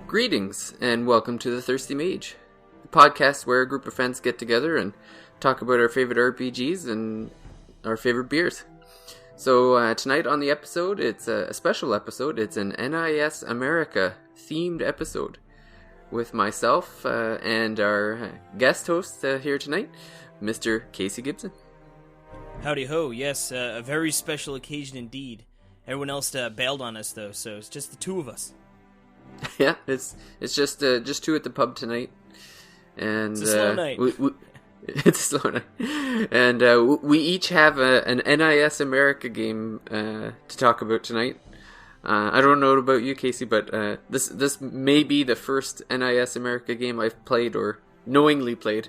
Greetings, and welcome to The Thirsty Mage, the podcast where a group of friends get together and talk about our favorite RPGs and our favorite beers. So tonight on the episode, it's a special episode. It's an NIS America themed episode with myself and our guest host here tonight, Mr. Casey Gibson. Howdy ho, yes, a very special occasion indeed. Everyone else bailed on us though, so it's just the two of us. Yeah, it's just two at the pub tonight, and it's a slow night. It's a slow night, and we each have an NIS America game to talk about tonight. I don't know about you, Casey, but this may be the first NIS America game I've played or knowingly played.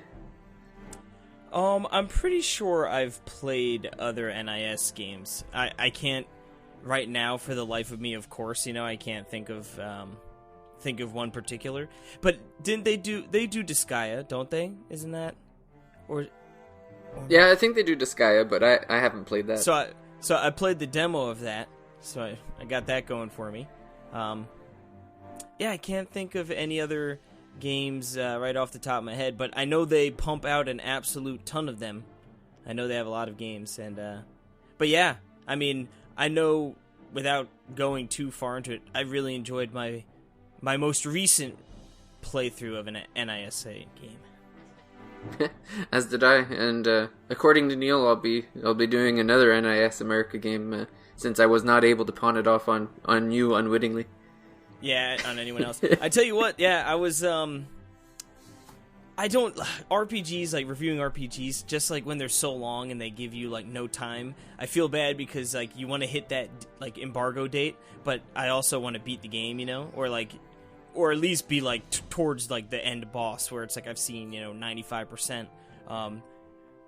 I'm pretty sure I've played other NIS games. I can't right now for the life of me. Of course, I can't think of one particular. But didn't they do Disgaea, don't they? Isn't that or Yeah, I think they do Disgaea, but I haven't played that. So I played the demo of that, so I got that going for me. Yeah, I can't think of any other games right off the top of my head, but I know they pump out an absolute ton of them. I know they have a lot of games, and but yeah, I mean, I know without going too far into it, I really enjoyed my most recent playthrough of an NISA game. As did I, and according to Neil, I'll be doing another NIS America game since I was not able to pawn it off on you unwittingly. Yeah, on anyone else. I tell you what, yeah, I was I don't RPGs, like reviewing RPGs, just like when they're so long and they give you like no time, I feel bad because like you want to hit that like embargo date, but I also want to beat the game, or at least be like towards like the end boss where it's like I've seen 95%.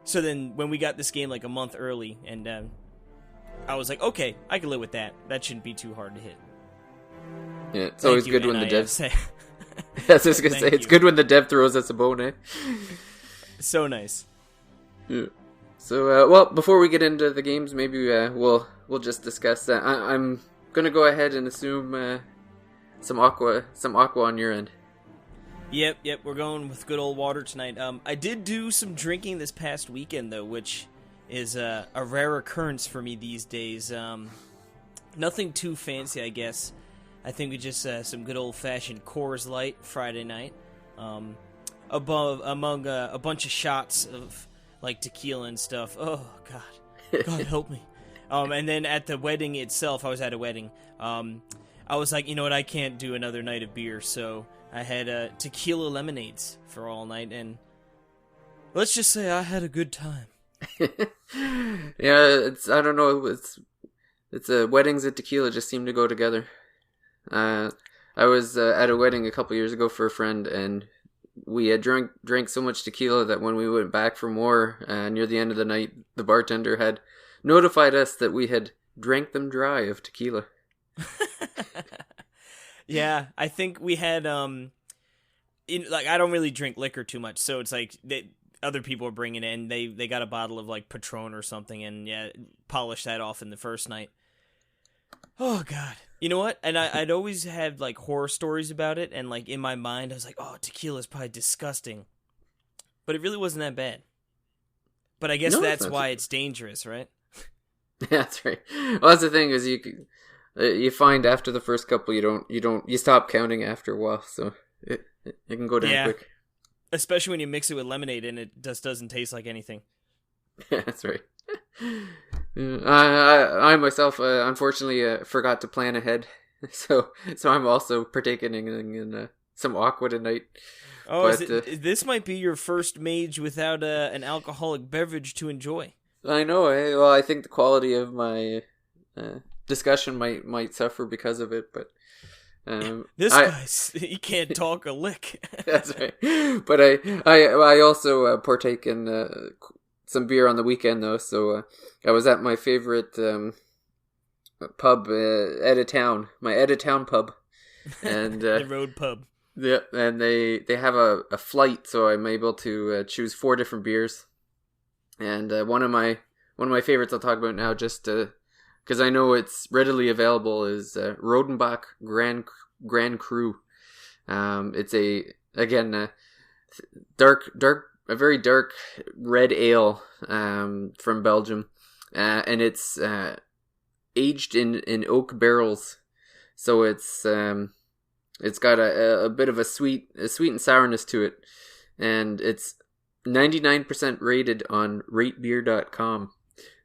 So then when we got this game like a month early, and I was like, okay, I can live with that. That shouldn't be too hard to hit. Yeah, it's always good when the dev. That's what I was gonna say. It's good when the dev throws us a bone, eh? So nice. Yeah. So, well, before we get into the games, maybe we'll just discuss that. I'm gonna go ahead and assume some aqua on your end. Yep. We're going with good old water tonight. I did do some drinking this past weekend though, which is a rare occurrence for me these days. Nothing too fancy, I guess. I think we just some good old-fashioned Coors Light Friday night, among a bunch of shots of like tequila and stuff. Oh God help me! And then at the wedding itself, I was at a wedding. I was like, you know what? I can't do another night of beer, so I had tequila lemonades for all night, and let's just say I had a good time. Yeah, I don't know. It's weddings and tequila just seem to go together. I was at a wedding a couple years ago for a friend, and we had drank so much tequila that when we went back for more near the end of the night, the bartender had notified us that we had drank them dry of tequila. Yeah, I think we had I don't really drink liquor too much, so it's like other people are bringing in. They got a bottle of like Patron or something, and yeah, polished that off in the first night. Oh God. You know what? And I'd always had like horror stories about it, and like in my mind I was like, oh, tequila's probably disgusting. But it really wasn't that bad. But I guess that's why it's dangerous, right? That's right. Well, that's the thing is you find after the first couple you stop counting after a while, so it can go down quick. Especially when you mix it with lemonade and it just doesn't taste like anything. Yeah, that's right. I myself unfortunately forgot to plan ahead, so I'm also partaking in some aqua tonight. Oh, but, this might be your first Mage without an alcoholic beverage to enjoy. I know. Well, I think the quality of my discussion might suffer because of it, but This guy's he can't talk a lick. that's right. But I also partake in some beer on the weekend though. So I was at my favorite pub, my Editown pub, and The road pub. yeah, and they have a flight, so I'm able to choose 4 different beers, and one of my favorites I'll talk about now, just because I know it's readily available, is Rodenbach Grand Cru. It's a very dark red ale from Belgium, and it's aged in oak barrels, so it's got a bit of a sweet and sourness to it, and it's 99% rated on ratebeer.com.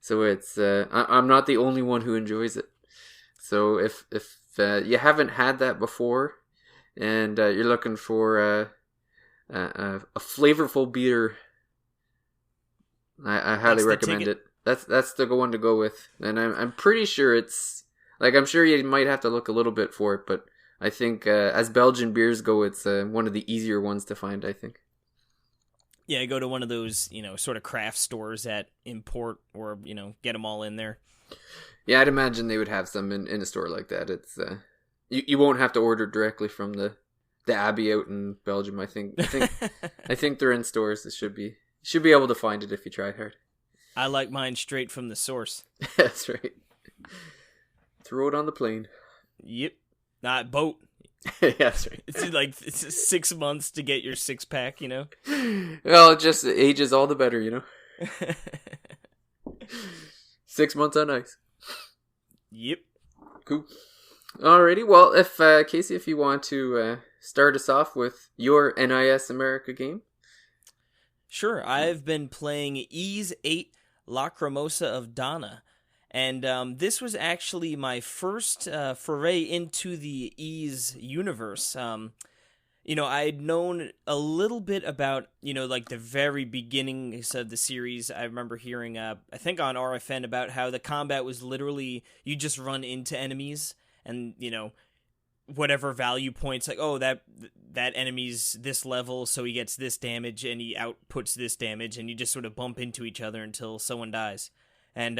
So it's I'm not the only one who enjoys it. So if you haven't had that before, and you're looking for a flavorful beer, I highly recommend it. That's the one to go with, and I'm pretty sure it's like, I'm sure you might have to look a little bit for it, but I think as Belgian beers go, it's one of the easier ones to find, I think. Yeah, go to one of those, sort of craft stores that import or, get them all in there. Yeah, I'd imagine they would have some in a store like that. It's you won't have to order directly from the Abbey out in Belgium. I think I think they're in stores. You should be able to find it if you try hard. I like mine straight from the source. That's right. Throw it on the plane. Yep. Not boat. Yeah, that's right. It's 6 months to get your 6-pack, Well, it just ages all the better, 6 months on ice. Yep. Cool. Alrighty. Well, if Casey, if you want to start us off with your NIS America game. Sure. I've been playing Ys 8 Lacrimosa of Dana. And this was actually my first foray into the Ys universe. I'd known a little bit about, like the very beginnings of the series. I remember hearing, I think on RFN, about how the combat was literally, you just run into enemies and, whatever value points, like, oh, that enemy's this level, so he gets this damage and he outputs this damage, and you just sort of bump into each other until someone dies. And,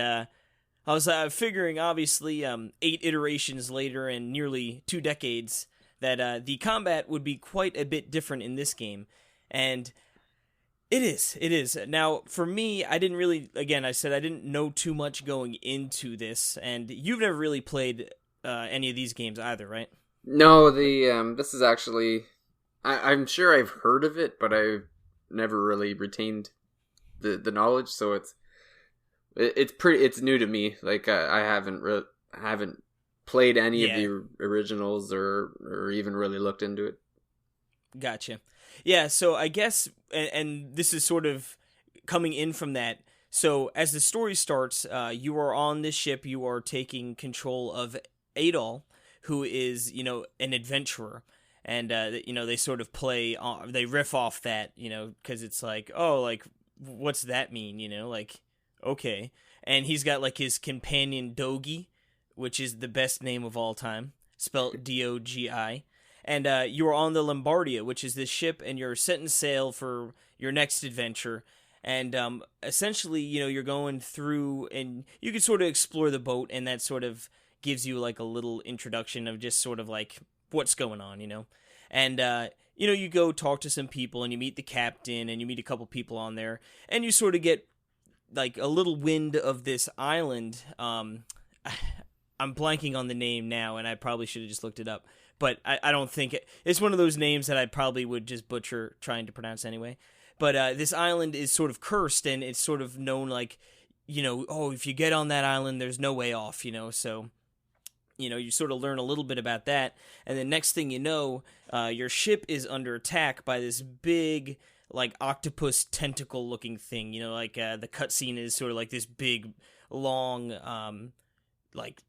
I was figuring, obviously, 8 iterations later and nearly 2 decades, that the combat would be quite a bit different in this game. And it is. Now, for me, I didn't really, again, I said I didn't know too much going into this, and you've never really played any of these games either, right? No, this is actually, I'm sure I've heard of it, but I've never really retained the knowledge, so it's new to me. Like I haven't played any of the originals or even really looked into it. Gotcha. Yeah, so I guess, and this is sort of coming in from that. So as the story starts, you are on this ship. You are taking control of Adol, who is an adventurer, and they sort of they riff off that, because it's like, oh, like, what's that mean? Like, okay. And he's got like his companion Dogi, which is the best name of all time, spelled Dogi. And you are on the Lombardia, which is this ship, and you're setting sail for your next adventure. And essentially, you're going through, and you can sort of explore the boat, and that sort of gives you like a little introduction of just sort of like what's going on, And you go talk to some people, and you meet the captain, and you meet a couple people on there, and you sort of get like a little wind of this island. I'm blanking on the name now, and I probably should have just looked it up. But I don't think it's one of those names that I probably would just butcher trying to pronounce anyway. But this island is sort of cursed, and it's sort of known like, oh, if you get on that island, there's no way off, So, you sort of learn a little bit about that. And the next thing you know, your ship is under attack by this big, like, octopus tentacle looking thing. The cutscene is sort of like this big, long, like,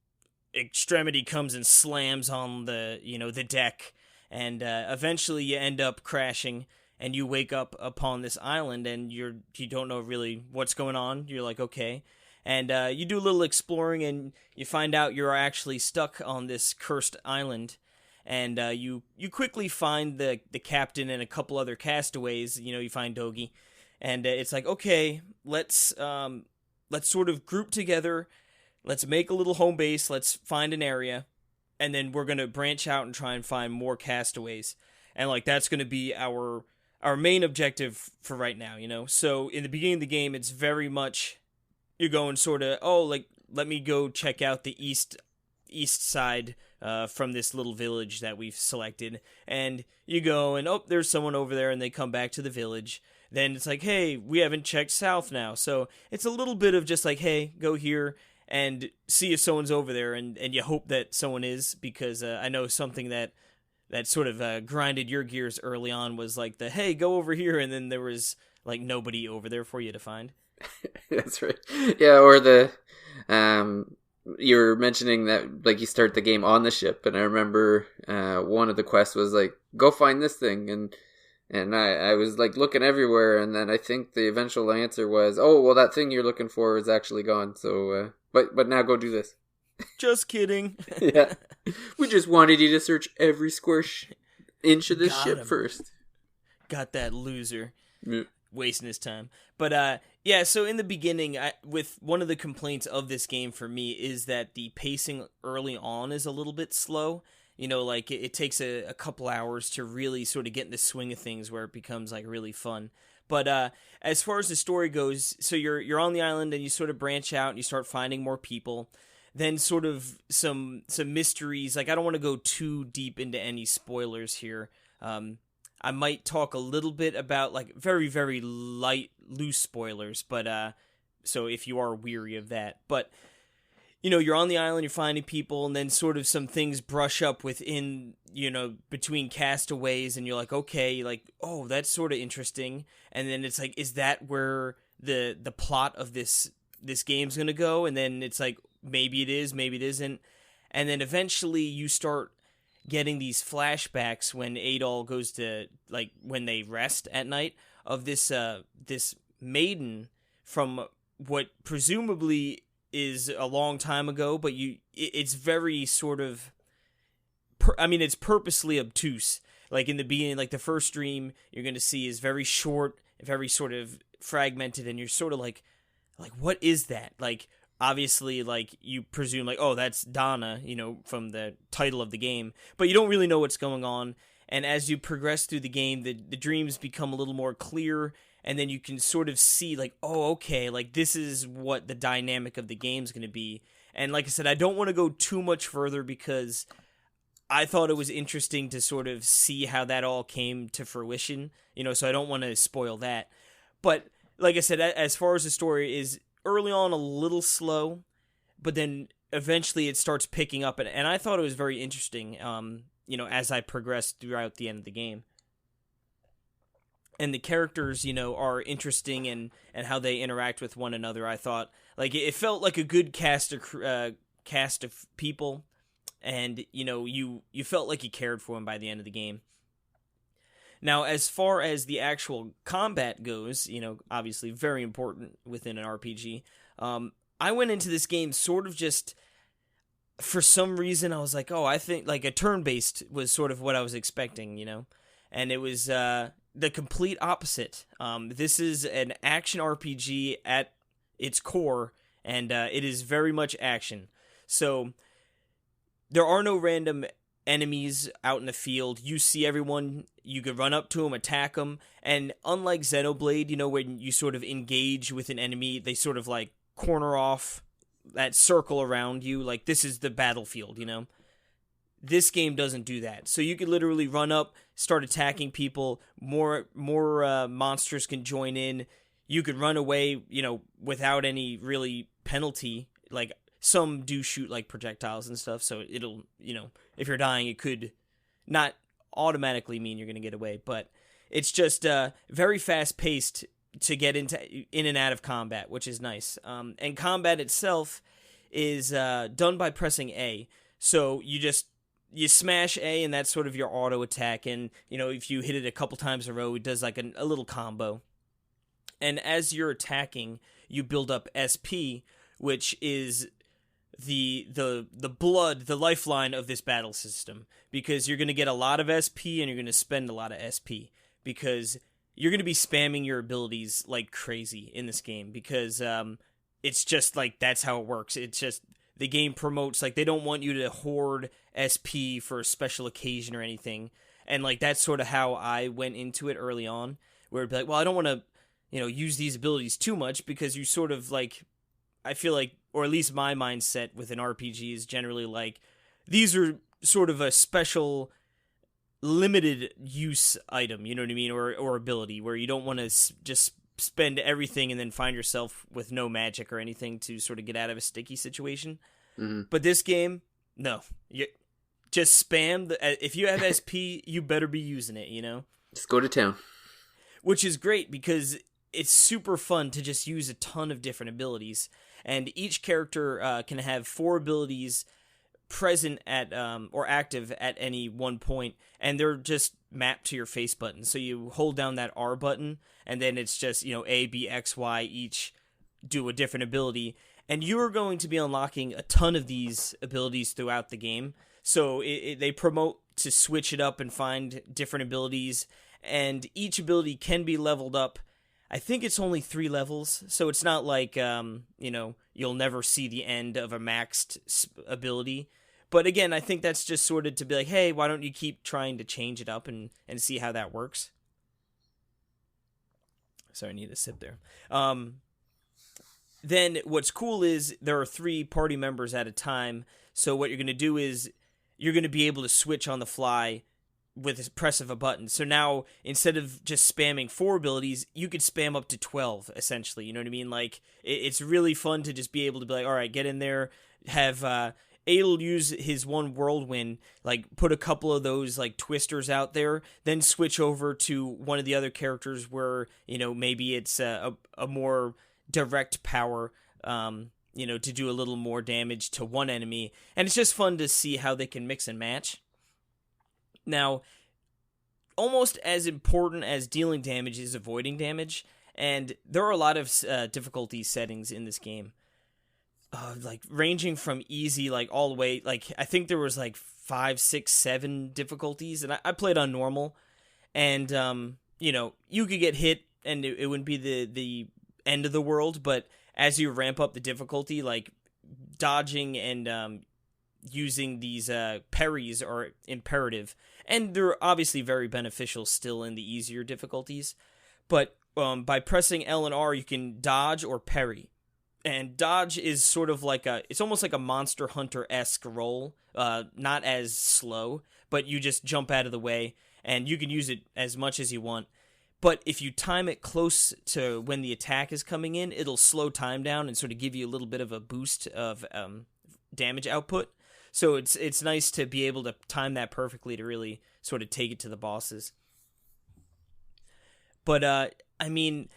extremity comes and slams on the, the deck, and eventually you end up crashing, and you wake up upon this island, and you don't know really what's going on. You're like, okay. And you do a little exploring, and you find out you're actually stuck on this cursed island. And you quickly find the captain and a couple other castaways. You find Dogi. And it's like, okay, let's sort of group together. Let's make a little home base. Let's find an area. And then we're going to branch out and try and find more castaways. And, like, that's going to be our main objective for right now, So in the beginning of the game, it's very much... You're going sort of, let me go check out the east side from this little village that we've selected. And you go, and there's someone over there, and they come back to the village. Then it's like, hey, we haven't checked south now. So it's a little bit of just like, hey, go here and see if someone's over there. And you hope that someone is, because I know something that sort of grinded your gears early on was like the, hey, go over here. And then there was like nobody over there for you to find. That's right. Yeah, or the you were mentioning that like you start the game on the ship, and I remember one of the quests was like, go find this thing, and I was like looking everywhere, and then I think the eventual answer was, oh well, that thing you're looking for is actually gone, so but now go do this. Just kidding. Yeah, we just wanted you to search every square inch of this ship first. Got that loser. Yeah. Wasting his time. But yeah, so in the beginning, with one of the complaints of this game for me is that the pacing early on is a little bit slow. Like it takes a couple hours to really sort of get in the swing of things where it becomes like really fun. But as far as the story goes, so you're on the island and you sort of branch out and you start finding more people. Then sort of some mysteries. Like, I don't want to go too deep into any spoilers here. I might talk a little bit about, like, very, very light, loose spoilers, but, so if you are weary of that. But, you're on the island, you're finding people, and then sort of some things brush up within, between castaways, and you're like, okay, like, oh, that's sort of interesting. And then it's like, is that where the plot of this game's gonna go? And then it's like, maybe it is, maybe it isn't. And then eventually you start getting these flashbacks when Adol goes to, like, when they rest at night, of this maiden from what presumably is a long time ago, but it's very sort of, it's purposely obtuse. Like, in the beginning, like, the first dream you're going to see is very short, very sort of fragmented, and you're sort of like, what is that? Like, obviously, like, you presume, like, oh, that's Donna, from the title of the game, but you don't really know what's going on, and as you progress through the game, the dreams become a little more clear, and then you can sort of see, like, oh, okay, like, this is what the dynamic of the game's going to be, and like I said, I don't want to go too much further, because I thought it was interesting to sort of see how that all came to fruition, so I don't want to spoil that, but, like I said, as far as the story is, early on a little slow, but then eventually it starts picking up, and I thought it was very interesting, as I progressed throughout the end of the game. And the characters, are interesting, and how they interact with one another. I thought, like, it felt like a good cast of people, and, you felt like you cared for them by the end of the game. Now, as far as the actual combat goes, obviously very important within an RPG, I went into this game sort of just, for some reason, I was like, oh, I think, like, a turn-based was sort of what I was expecting, and it was the complete opposite. This is an action RPG at its core, and it is very much action. So, there are no random enemies out in the field. You see everyone, you could run up to them, attack them, and unlike Xenoblade, when you sort of engage with an enemy, they sort of like corner off that circle around you, like this is the battlefield, This game doesn't do that. So you could literally run up, start attacking people, more monsters can join in, you could run away, without any really penalty, like some do shoot like projectiles and stuff, so it'll, if you're dying, it could not automatically mean you're going to get away, but it's just very fast-paced to get in and out of combat, which is nice. And combat itself is done by pressing A, so you just you smash A, and that's sort of your auto attack. And, if you hit it a couple times in a row, it does like a little combo. And as you're attacking, you build up SP, which is the blood, the lifeline of this battle system. Because you're going to get a lot of SP, and you're going to spend a lot of SP. Because you're going to be spamming your abilities like crazy in this game. Because it's just like, that's how it works. It's just, the game promotes, like, they don't want you to hoard SP for a special occasion or anything. And, like, that's sort of how I went into it early on. Where it'd be like, well, I don't want to, use these abilities too much, because you sort of, like, I feel like, or at least my mindset with an RPG is generally like, these are sort of a special, limited use item, you know what I mean, or ability, where you don't want to just spend everything and then find yourself with no magic or anything to sort of get out of a sticky situation. Mm-hmm. But this game, no, you just spam if you have SP, you better be using it, Just go to town. Which is great, because it's super fun to just use a ton of different abilities, and each character can have 4 abilities present at or active at any one point, and they're just mapped to your face button. So you hold down that R button, and then it's just A, B, X, Y each do a different ability, and you're going to be unlocking a ton of these abilities throughout the game. So they promote to switch it up and find different abilities, and each ability can be leveled up. I think it's only 3 levels, so it's not like, you'll never see the end of a maxed ability. But again, I think that's just sort of to be like, hey, why don't you keep trying to change it up and see how that works? Sorry, I need a sip there. Then what's cool is there are 3 party members at a time, so what you're going to do is you're going to be able to switch on the fly with the press of a button. So now, instead of just spamming 4 abilities, you could spam up to 12, essentially. You know what I mean? Like, it's really fun to just be able to be like, all right, get in there, have Aid'll use his one whirlwind, like, put a couple of those, like, twisters out there, then switch over to one of the other characters where, maybe it's a more direct power, to do a little more damage to one enemy. And it's just fun to see how they can mix and match. Now, almost as important as dealing damage is avoiding damage, and there are a lot of difficulty settings in this game, like ranging from easy, like all the way, like I think there was like 5, 6, 7 difficulties, and I played on normal, and you could get hit, and it wouldn't be the end of the world, but as you ramp up the difficulty, like dodging and using these parries are imperative, and they're obviously very beneficial still in the easier difficulties, but by pressing L and R you can dodge or parry, and dodge is sort of like it's almost like a Monster Hunter-esque roll, not as slow, but you just jump out of the way, and you can use it as much as you want, but if you time it close to when the attack is coming in, it'll slow time down and sort of give you a little bit of a boost of damage output. So it's nice to be able to time that perfectly to really sort of take it to the bosses. But, I mean,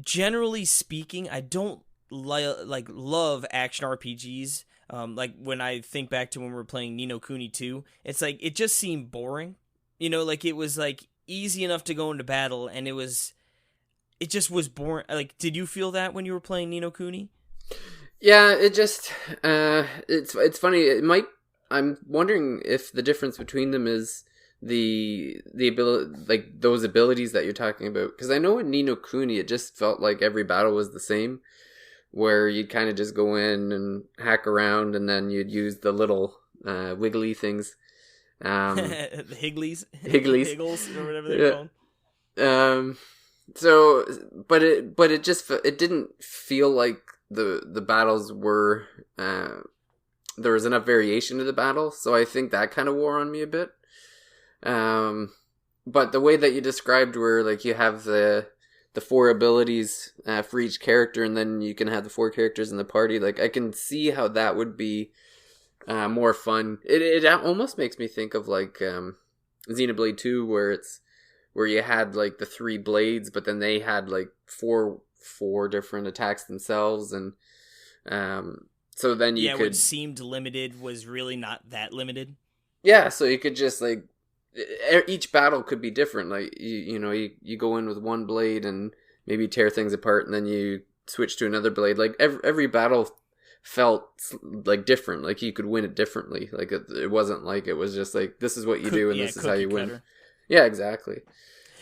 generally speaking, I don't love action RPGs. Like, when I think back to when we were playing Ni no Kuni 2, it's like, it just seemed boring. Like, it was, like, easy enough to go into battle, and it just was boring. Like, did you feel that when you were playing Ni no Kuni? Yeah, it just, it's funny, it might, I'm wondering if the difference between them is the ability, like those abilities that you're talking about, because I know in Ni no Kuni it just felt like every battle was the same, where you'd kind of just go in and hack around, and then you'd use the little wiggly things, the Higglies, Higgles, or whatever they're called. So, but it didn't feel like the battles were there was enough variation to the battle, so I think that kind of wore on me a bit. But the way that you described, where like you have the 4 abilities for each character, and then you can have the 4 characters in the party, like I can see how that would be more fun. It almost makes me think of like Xenoblade 2, where you had like the 3 blades, but then they had like four different attacks themselves, and so then you could... what seemed limited was really not that limited. Yeah, so you could just like each battle could be different. Like you go in with one blade and maybe tear things apart, and then you switch to another blade. Like every battle felt like different. Like you could win it differently. Like it wasn't like it was just like this is what you do and this is how you win. Yeah, exactly.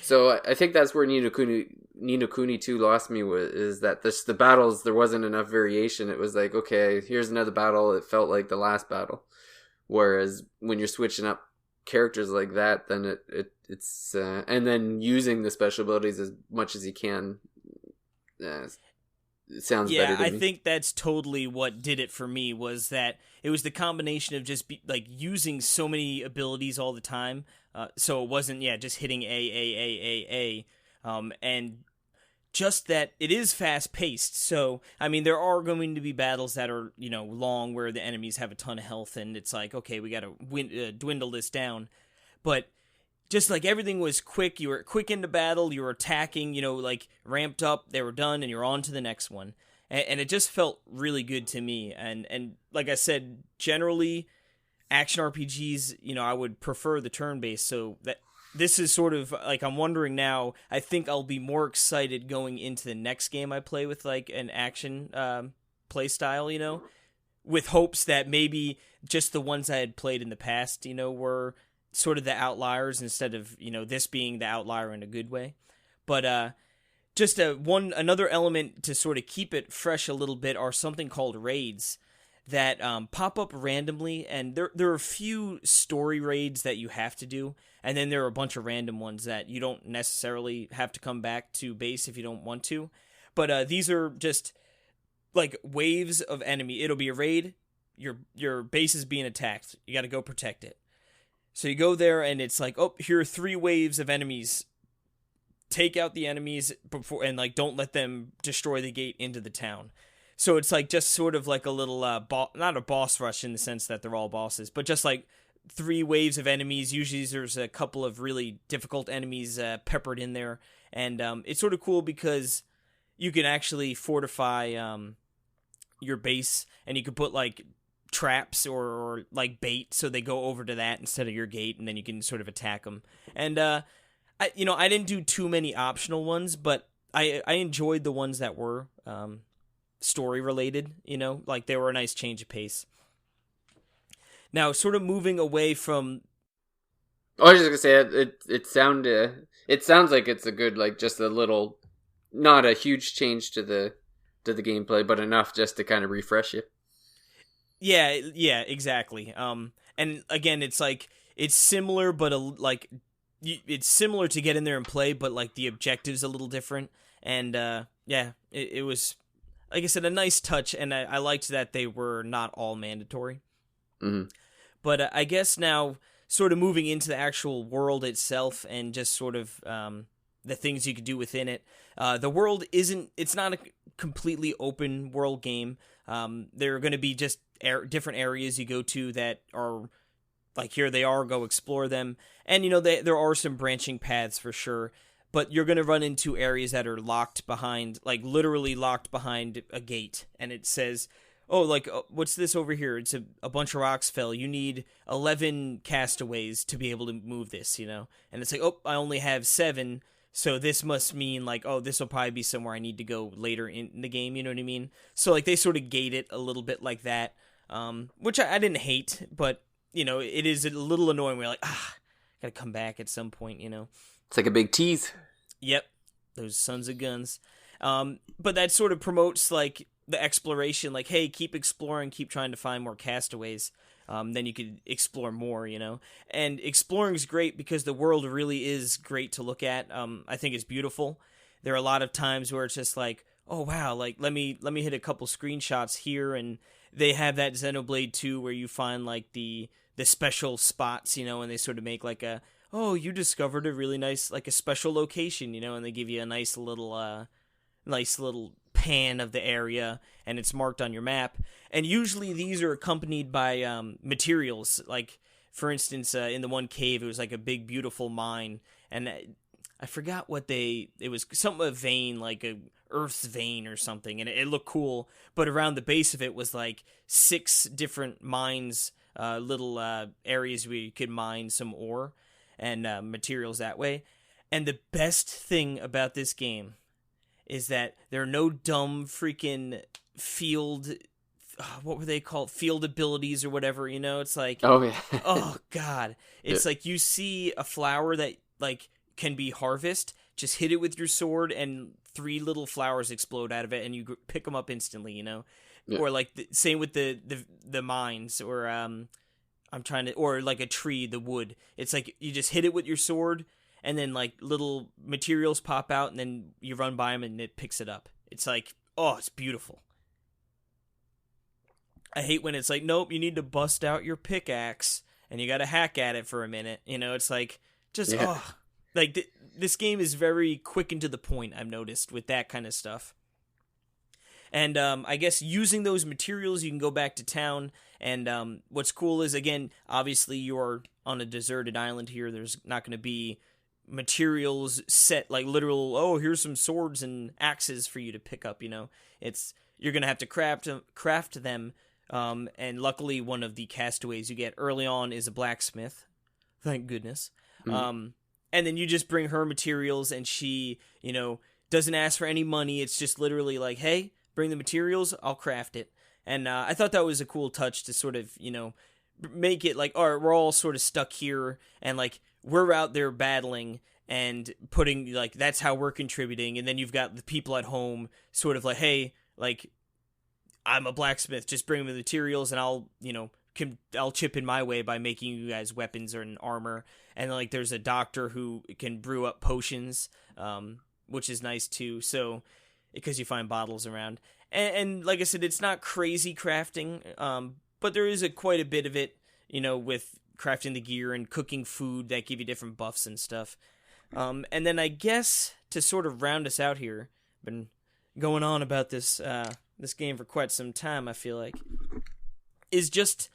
So I think that's where Ni no Kuni 2 lost me is that the battles there wasn't enough variation. It was like, okay, here's another battle. It felt like the last battle. Whereas when you're switching up characters like that, then it's and then using the special abilities as much as you can, it sounds better to me. I think that's totally what did it for me, was that it was the combination of just using so many abilities all the time. So it wasn't just hitting A, and just that it is fast paced. So I mean, there are going to be battles that are long, where the enemies have a ton of health, and it's like, okay, we got to dwindle this down. But just like everything was quick, you were quick into battle, you were attacking, like ramped up, they were done, and you're on to the next one. And it just felt really good to me. And like I said, generally, action RPGs, I would prefer the turn-based, so that this is sort of like, I'm wondering now, I think I'll be more excited going into the next game I play with like an action play style, with hopes that maybe just the ones I had played in the past, were sort of the outliers instead of, this being the outlier in a good way. But just another element to sort of keep it fresh a little bit are something called raids that pop up randomly, and there are a few story raids that you have to do, and then there are a bunch of random ones that you don't necessarily have to come back to base if you don't want to. But these are just like waves of enemy. It'll be a raid, your base is being attacked, you got to go protect it. So you go there, and it's like, oh, here are 3 waves of enemies. Take out the enemies before, and like don't let them destroy the gate into the town. So it's like just sort of like a little, not a boss rush in the sense that they're all bosses, but just like 3 waves of enemies. Usually there's a couple of really difficult enemies peppered in there. And it's sort of cool because you can actually fortify your base, and you can put like traps or like bait so they go over to that instead of your gate, and then you can sort of attack them. And I didn't do too many optional ones, but I enjoyed the ones that were story related, like they were a nice change of pace. Now, sort of moving away from, I was just gonna say it sounds like it's a good, like, just a little, not a huge change to the gameplay, but enough just to kind of refresh you. Yeah, exactly. And again, it's like it's similar, but it's similar to get in there and play, but like the objective's a little different. And it was, like I said, a nice touch, and I liked that they were not all mandatory. Mm-hmm. But I guess now, sort of moving into the actual world itself, and just sort of the things you could do within it. The world it's not a completely open world game. There are going to be just different areas you go to that are like, here they are, go explore them. And, there are some branching paths for sure. But you're going to run into areas that are locked behind, like literally locked behind a gate. And it says, oh, like, what's this over here? It's a bunch of rocks fell. You need 11 castaways to be able to move this, And it's like, oh, I only have 7. So this must mean like, oh, this will probably be somewhere I need to go later in the game. You know what I mean? So like they sort of gate it a little bit like that, which I didn't hate, but it is a little annoying. We're like, gotta come back at some point. It's like a big tease. Yep, those sons of guns. But that sort of promotes like the exploration. Like, hey, keep exploring, keep trying to find more castaways. Then you could explore more, And exploring is great because the world really is great to look at. I think it's beautiful. There are a lot of times where it's just like, oh wow, like let me hit a couple screenshots here, and they have that Xenoblade 2 where you find like the special spots, and they sort of make like oh, you discovered a really nice, like a special location, and they give you a nice little pan of the area, and it's marked on your map. And usually these are accompanied by materials. Like, for instance, in the one cave, it was like a big, beautiful mine, and I forgot what it was, something of vein, like a earth's vein or something, and it looked cool. But around the base of it was like 6 different mines little areas where you could mine some ore and materials that way. And the best thing about this game is that there are no dumb freaking field, what were they called? Field abilities or whatever, you know? It's like, oh yeah, oh god. It's like you see a flower that like can be harvested, just hit it with your sword and 3 little flowers explode out of it and you pick them up instantly, you know? Yeah. Or like same with the mines or or like a tree, the wood. It's like you just hit it with your sword and then like little materials pop out and then you run by them and it picks it up. It's like, oh, it's beautiful. I hate when it's like, nope, you need to bust out your pickaxe and you got to hack at it for a minute. You know, it's like, just, like this game is very quick and to the point, I've noticed, with that kind of stuff. And I guess using those materials, you can go back to town. And what's cool is, again, obviously you're on a deserted island here. There's not going to be materials set, like literal, oh, here's some swords and axes for you to pick up, you know. You're going to have to craft them. And luckily one of the castaways you get early on is a blacksmith. Thank goodness. Mm-hmm. And then you just bring her materials and she, you know, doesn't ask for any money. It's just literally like, hey, bring the materials, I'll craft it. And I thought that was a cool touch to sort of, you know, make it like, all right, we're all sort of stuck here and like we're out there battling and putting, like, that's how we're contributing. And then you've got the people at home sort of like, hey, like, I'm a blacksmith, just bring me the materials and I'll, you know, I'll chip in my way by making you guys weapons or an armor. And like there's a doctor who can brew up potions, which is nice too. So because you find bottles around, and like I said, it's not crazy crafting, but there is quite a bit of it, you know, with crafting the gear and cooking food that give you different buffs and stuff. And then I guess to sort of round us out here, been going on about this game for quite some time, I feel like, is just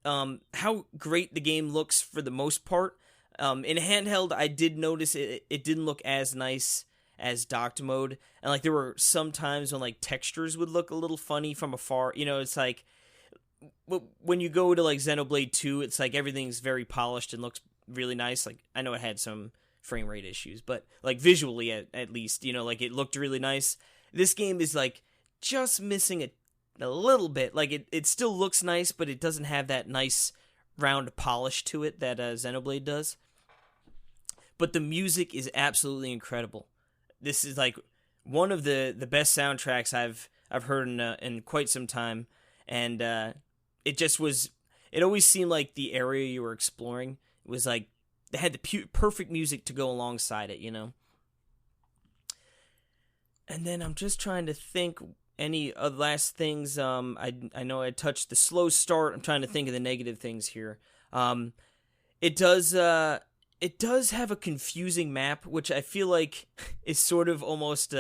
how great the game looks for the most part. In handheld, I did notice it didn't look as nice as docked mode, and like there were some times when like textures would look a little funny from afar. You know, it's like when you go to like Xenoblade 2, it's like everything's very polished and looks really nice. Like I know it had some frame rate issues, but like visually at least, you know, like it looked really nice. This game is like just missing a little bit. Like it still looks nice, but it doesn't have that nice round polish to it that Xenoblade does. But the music is absolutely incredible. This is like one of the best soundtracks I've heard in quite some time, and it just was. It always seemed like the area you were exploring was like they had the perfect music to go alongside it, you know. And then I'm just trying to think any last things. I know I touched the slow start. I'm trying to think of the negative things here. It does have a confusing map, which I feel like is sort of almost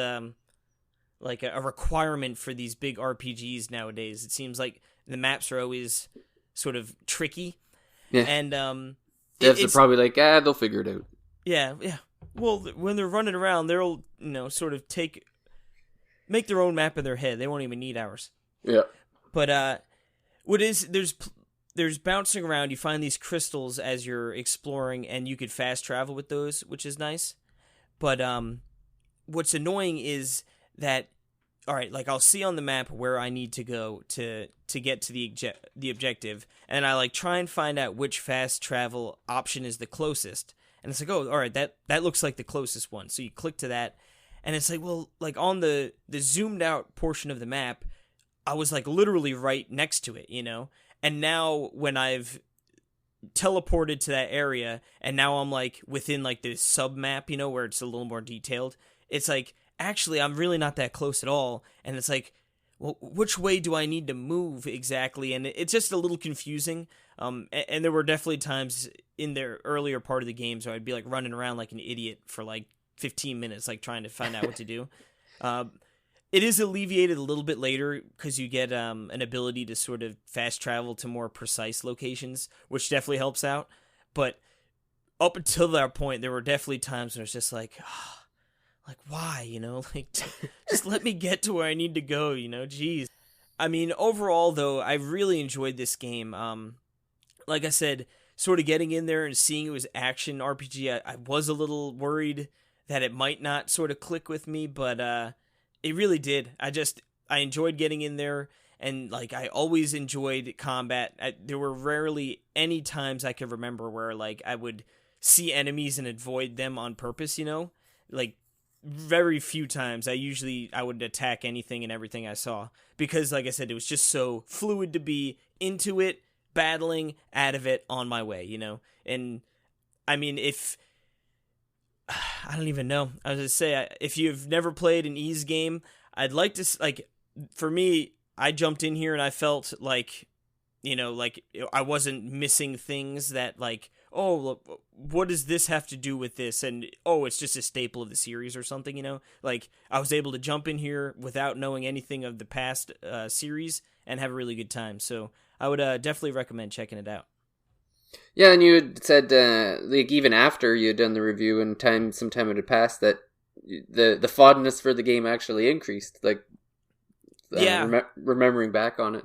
like a requirement for these big RPGs nowadays. It seems like the maps are always sort of tricky. Yeah. And devs are probably like, they'll figure it out. Yeah. Well, when they're running around, they'll, you know, sort of make their own map in their head. They won't even need ours. Yeah. But there's bouncing around. You find these crystals as you're exploring, and you could fast travel with those, which is nice. But what's annoying is that, all right, like I'll see on the map where I need to go to get to the objective, and I like try and find out which fast travel option is the closest. And it's like, oh, all right, that looks like the closest one. So you click to that, and it's like, well, like on the zoomed out portion of the map, I was like literally right next to it, you know? And now when I've teleported to that area and now I'm like within like the sub map, you know, where it's a little more detailed, it's like, actually, I'm really not that close at all. And it's like, well, which way do I need to move exactly? And it's just a little confusing. And there were definitely times in the earlier part of the games where I'd be like running around like an idiot for like 15 minutes, like trying to find out what to do. It is alleviated a little bit later because you get an ability to sort of fast travel to more precise locations, which definitely helps out. But up until that point, there were definitely times when it's just like, like why, you know, like just let me get to where I need to go, you know, jeez. I mean, overall though, I really enjoyed this game. like I said, sort of getting in there and seeing it was action RPG, I was a little worried that it might not sort of click with me, but it really did. I enjoyed getting in there, and like I always enjoyed combat. There were rarely any times I could remember where like I would see enemies and avoid them on purpose, like very few times. I would attack anything and everything I saw, because like I said, it was just so fluid to be into it, battling, out of it, on my way, And I mean, if I don't even know, I was gonna say, if you've never played an Ys game, I'd like to, like, for me, I jumped in here and I felt like, like I wasn't missing things that like, oh, look, what does this have to do with this? And, oh, it's just a staple of the series or something, Like, I was able to jump in here without knowing anything of the past series and have a really good time. So I would definitely recommend checking it out. Yeah, and you had said, like, even after you had done the review and some time had passed, that the fondness for the game actually increased, like, remembering back on it.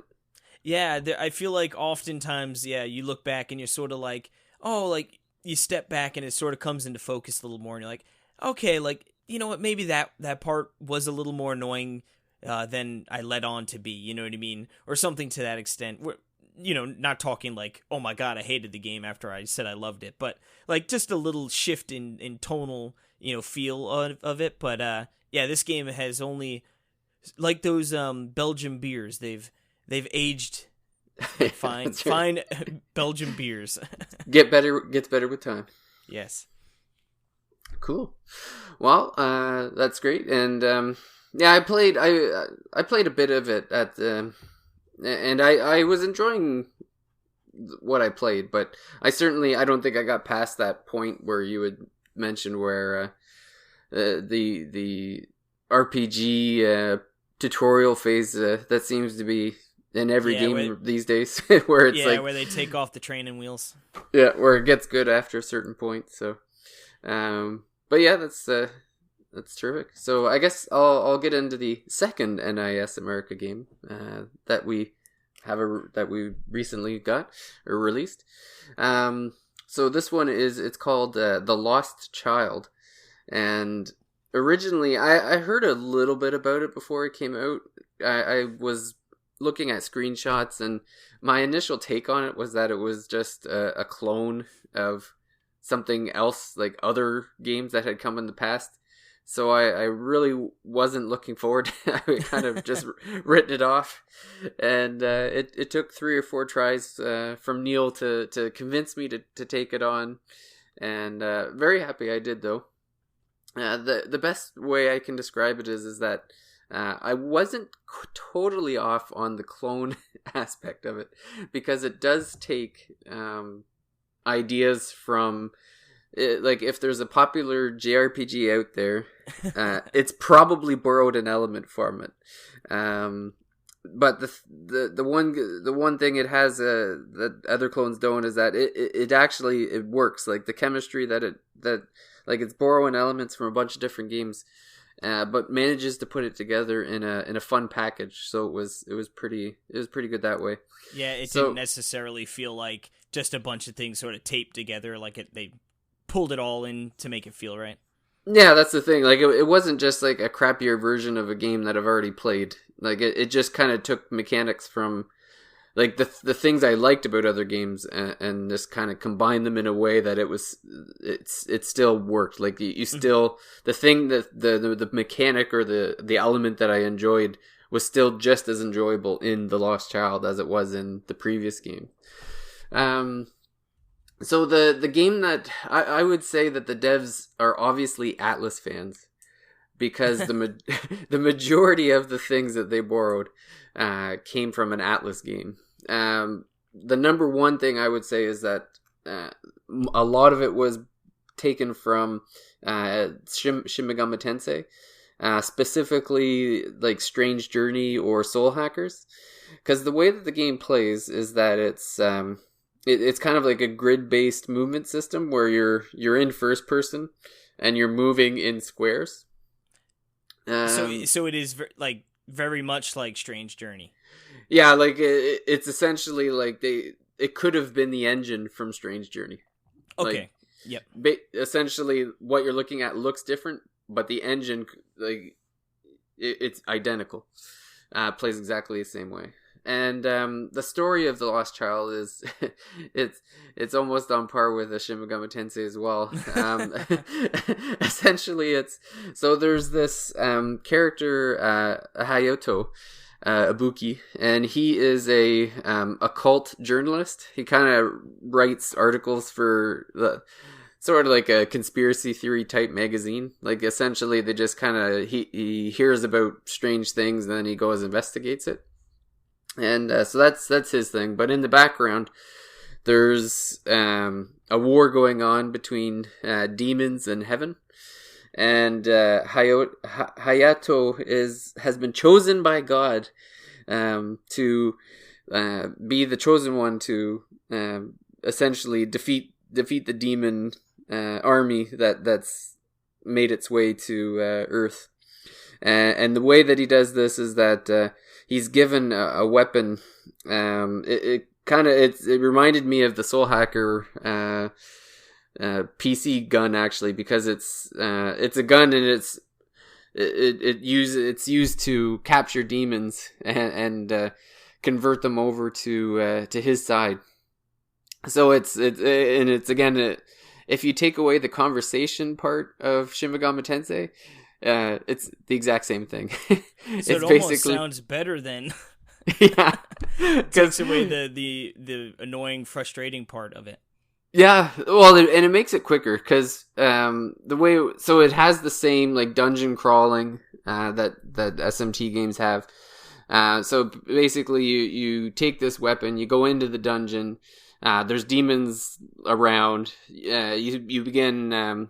Yeah, I feel like oftentimes, you look back and you're sort of like, oh, like, you step back and it sort of comes into focus a little more, and you're like, okay, like, you know what, maybe that part was a little more annoying than I led on to be, you know what I mean? Or something to that extent. Not talking like, oh my god, I hated the game after I said I loved it, but like just a little shift in tonal, feel of it. But this game has only, like those Belgian beers, they've aged fine. Fine Belgian beers. Gets better with time. Yes. Cool. Well, that's great. And I played a bit of it at the. And I was enjoying what I played, but I don't think I got past that point where you had mentioned where the RPG tutorial phase that seems to be in every game these days, where it's where they take off the training wheels. Yeah, where it gets good after a certain point. So, but yeah, that's terrific. So I guess I'll get into the second NIS America game that we recently got or released. So this one it's called The Lost Child, and originally I heard a little bit about it before it came out. I was looking at screenshots, and my initial take on it was that it was just a clone of something else, like other games that had come in the past. So I really wasn't looking forward to it. I kind of just written it off. And it took 3 or 4 tries from Neil to convince me to take it on. And very happy I did, though. The best way I can describe it is that I wasn't totally off on the clone aspect of it, because it does take ideas from... like, if there's a popular JRPG out there, it's probably borrowed an element from it. But the one thing it has that other clones don't is that it actually works. Like the chemistry that it's borrowing elements from a bunch of different games, but manages to put it together in a fun package. So it was pretty good that way. Yeah, it didn't necessarily feel like just a bunch of things sort of taped together. Like they pulled it all in to make it feel right. Yeah, that's the thing. Like, it wasn't just like a crappier version of a game that I've already played. Like, it just kind of took mechanics from, like, the things I liked about other games and just kind of combined them in a way that it still worked. Like, you still, the thing that the mechanic or the element that I enjoyed was still just as enjoyable in The Lost Child as it was in the previous game. So the game that I would say that the devs are obviously Atlas fans, because the majority of the things that they borrowed came from an Atlas game. The number one thing I would say is that a lot of it was taken from Shin Megami Tensei, specifically like Strange Journey or Soul Hackers, because the way that the game plays is that it's kind of like a grid-based movement system where you're in first person and you're moving in squares. So it is very much like Strange Journey. Yeah, like it's essentially like it could have been the engine from Strange Journey. Okay. Yep. Essentially, what you're looking at looks different, but the engine, it's identical. Plays exactly the same way. And the story of the Lost Child is it's almost on par with a Shin Megami Tensei as well. Essentially, there's this character Hayato Ibuki, and he is a occult journalist. He kind of writes articles for the sort of like a conspiracy theory type magazine. Like essentially, they just kind of he hears about strange things, and then he goes and investigates it. And so that's his thing. But in the background, there's a war going on between demons and heaven. And Hayato has been chosen by God to be the chosen one to essentially defeat the demon army that's made its way to Earth. And the way that he does this is that he's given a weapon. It reminded me of the Soul Hacker PC gun, actually, because it's a gun, and it's used to capture demons and convert them over to his side. So it's again, if you take away the conversation part of Shin Megami Tensei, it's the exact same thing. So it almost sounds better than yeah, takes away the annoying, frustrating part of it. Yeah, well, and it makes it quicker because it has the same like dungeon crawling that SMT games have. So basically, you take this weapon, you go into the dungeon. There's demons around. You begin.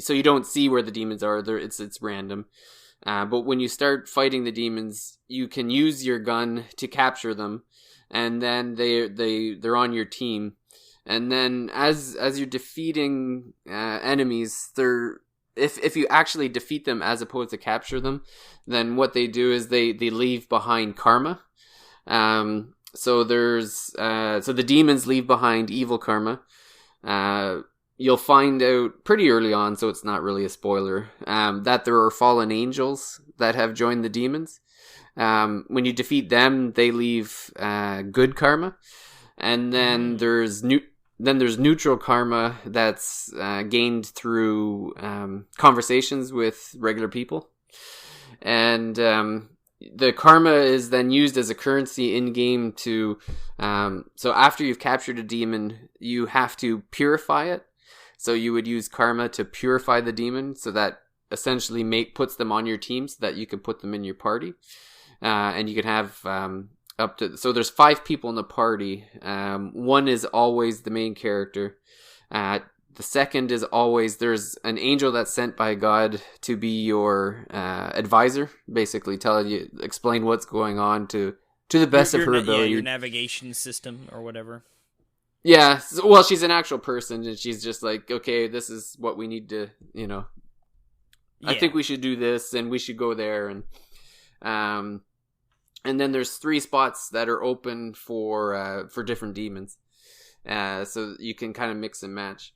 So you don't see where the demons are. It's random. But when you start fighting the demons, you can use your gun to capture them, and then they're on your team. And then as you're defeating enemies, if you actually defeat them as opposed to capture them, then what they do is they leave behind karma. So the demons leave behind evil karma. You'll find out pretty early on, so it's not really a spoiler, that there are fallen angels that have joined the demons. When you defeat them, they leave good karma. And then there's neutral karma that's gained through conversations with regular people. And the karma is then used as a currency in-game to... so after you've captured a demon, you have to purify it. So you would use karma to purify the demon, so that essentially puts them on your team so that you can put them in your party. And you can have... So there's 5 people in the party. One is always the main character. The second is always, there's an angel that's sent by God to be your advisor, basically explain what's going on to the best of her ability. Your navigation system or whatever. Yeah, well, she's an actual person, and she's just like, okay, this is what we need to, I think we should do this, and we should go there, and then there's 3 spots that are open for different demons, so you can kind of mix and match.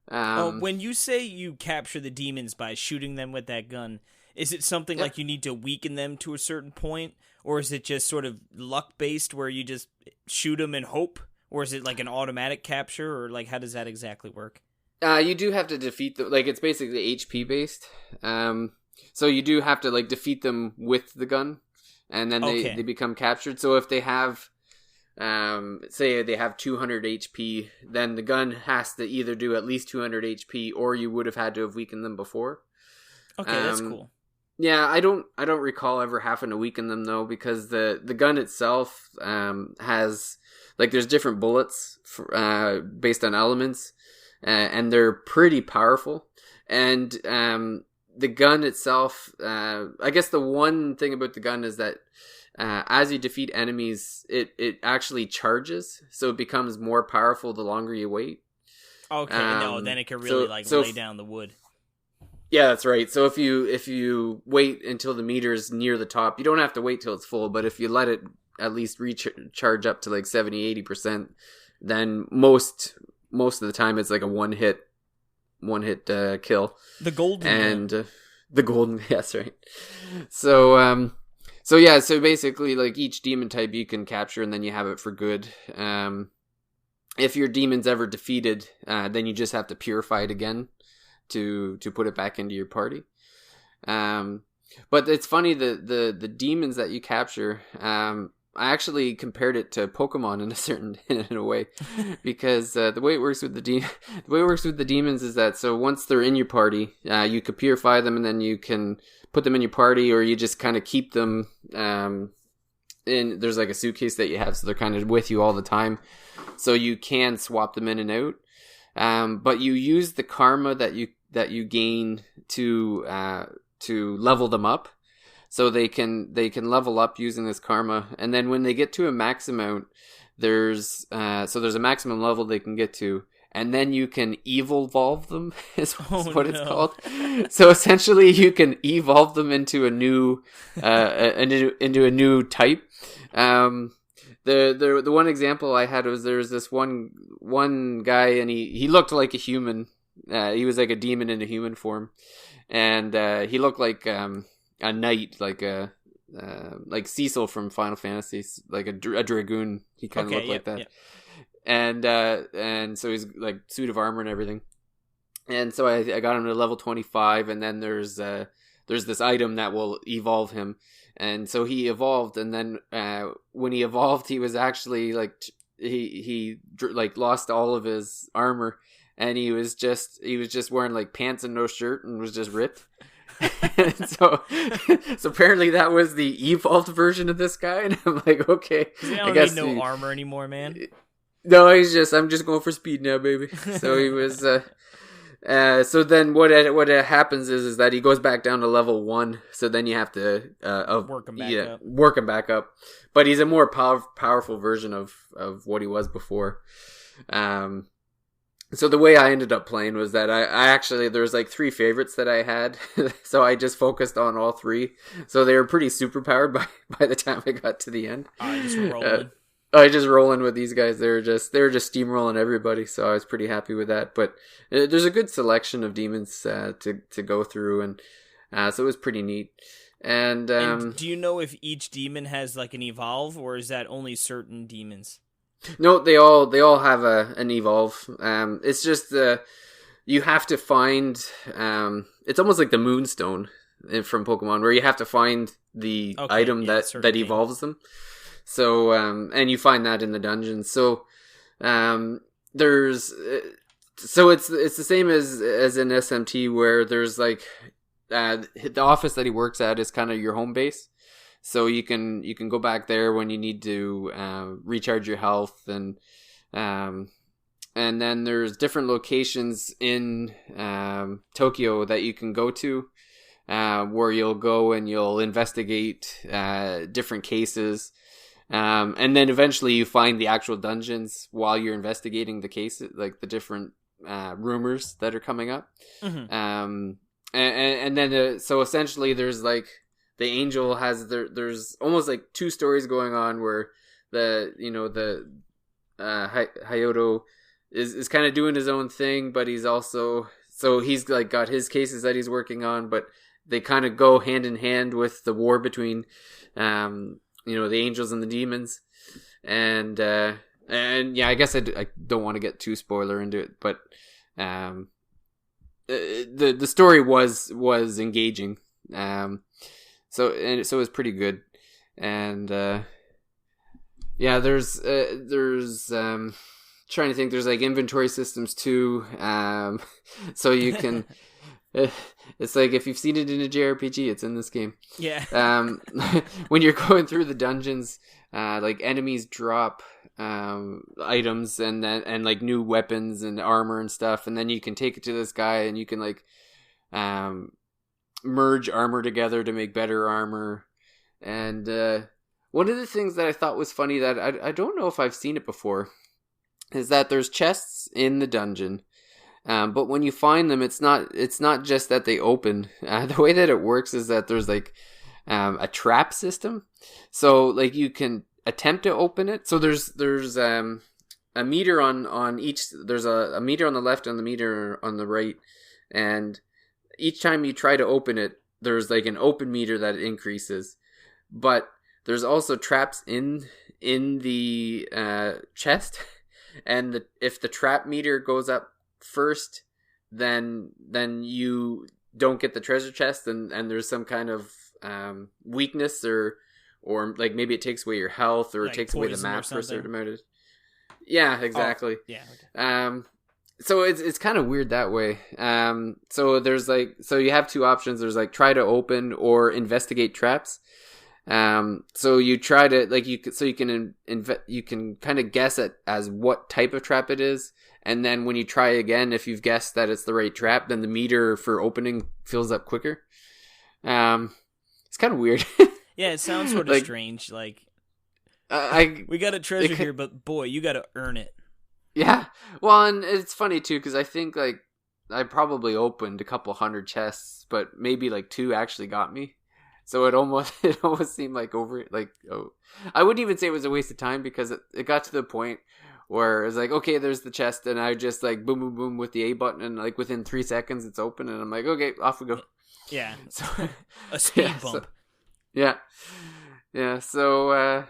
When you say you capture the demons by shooting them with that gun, is it something like you need to weaken them to a certain point, or is it just sort of luck based where you just shoot them and hope, or is it like an automatic capture, or like how does that exactly work? You do have to defeat them. Like, it's basically HP based. So you do have to like defeat them with the gun. And then they become captured. So if they have, say they have 200 HP, then the gun has to either do at least 200 HP, or you would have had to have weakened them before. Okay, that's cool. Yeah, I don't recall ever having to weaken them though, because the gun itself has like there's different bullets based on elements, and they're pretty powerful. And the gun itself, I guess the one thing about the gun is that as you defeat enemies, it actually charges, so it becomes more powerful the longer you wait. Okay, then it can really lay down the wood. Yeah, that's right. So if you wait until the meter's near the top, you don't have to wait till it's full, but if you let it at least recharge up to like 70-80%, then most of the time it's like a one hit kill. The golden and the golden, yes, right. So so basically, like, each demon type you can capture, and then you have it for good. If your demon's ever defeated, then you just have to purify it again to put it back into your party. But it's funny, the demons that you capture, I actually compared it to Pokemon in a way, because the way it works with the demons is that, so once they're in your party, you could purify them, and then you can put them in your party, or you just kind of keep them in. There's like a suitcase that you have, so they're kind of with you all the time, so you can swap them in and out. But you use the karma that you gain to level them up. So they can level up using this karma, and then when they get to a max amount, there's a maximum level they can get to, and then you can evolve them. Is what it's called. So essentially, you can evolve them into a new into a new type. The one example I had was, there was this one guy, and he looked like a human. He was like a demon in a human form, and he looked like a knight, like Cecil from Final Fantasy, like a dragoon. He kind of looked like that. Yep. And so he's like suit of armor and everything. And so I got him to level 25, and then there's this item that will evolve him. And so he evolved, and then when he evolved, he was actually like he lost all of his armor, and he was just wearing like pants and no shirt, and was just ripped. so apparently that was the evolved version of this guy, and I'm like, okay, I guess need no armor anymore, man. No, I'm just going for speed now, baby. So he was. So then what happens is that he goes back down to level 1. So then you have to work him back up. But he's a more powerful version of what he was before. So the way I ended up playing was that I actually, there's like 3 favorites that I had. So I just focused on all 3. So they were pretty super powered by the time I got to the end. I just rolling with these guys. They were just steamrolling everybody. So I was pretty happy with that. But there's a good selection of demons to go through, and so it was pretty neat. And do you know if each demon has like an evolve, or is that only certain demons? No, they all have an evolve. It's just you have to find. It's almost like the Moonstone from Pokemon, where you have to find the item that evolves them. So and you find that in the dungeons. So there's it's the same as in SMT, where there's like the office that he works at is kind of your home base. So you can go back there when you need to recharge your health, and then there's different locations in Tokyo that you can go to, where you'll go and you'll investigate different cases, and then eventually you find the actual dungeons while you're investigating the cases, like the different rumors that are coming up. Mm-hmm. And then so essentially there's like, the angel has there's almost like 2 stories going on, where the Hayoto is kind of doing his own thing, but he's also, so he's like got his cases that he's working on, but they kind of go hand in hand with the war between the angels and the demons. And yeah, I guess I don't want to get too spoiler into it, but the story was engaging. So it was pretty good. And yeah, there's trying to think, there's like inventory systems too. So you can it's like, if you've seen it in a JRPG, it's in this game. Yeah. When you're going through the dungeons, like enemies drop items and like new weapons and armor and stuff, and then you can take it to this guy, and you can like merge armor together to make better armor. And one of the things that I thought was funny, that I don't know if I've seen it before, is that there's chests in the dungeon, but when you find them, it's not just that they open. The way that it works is that there's like a trap system. So like you can, attempt to open it. So there's a meter on each. There's a meter on the left and the meter on the right, and each time you try to open it, there's like an open meter that increases, but there's also traps in the chest, and if the trap meter goes up first, then you don't get the treasure chest, and there's some kind of weakness or like maybe it takes away your health or it like takes away the map for a certain amount of. Yeah, exactly. Oh, yeah. Okay. So it's kind of weird that way. So there's so you have two options. There's like try to open or investigate traps. So you try to you can kind of guess it as what type of trap it is, and then when you try again, if you've guessed that it's the right trap, then the meter for opening fills up quicker. It's kind of weird. Yeah, it sounds sort of strange. Like we got a treasure here, but boy, you got to earn it. Yeah, well, and it's funny too because I think like I probably opened a couple hundred chests, but maybe like 2 actually got me. So it almost seemed like I wouldn't even say it was a waste of time because it got to the point where it was like, okay, there's the chest, and I just like boom boom boom with the A button, and like within 3 seconds it's open, and I'm like, okay, off we go. Yeah, so a speed bump. Yeah. So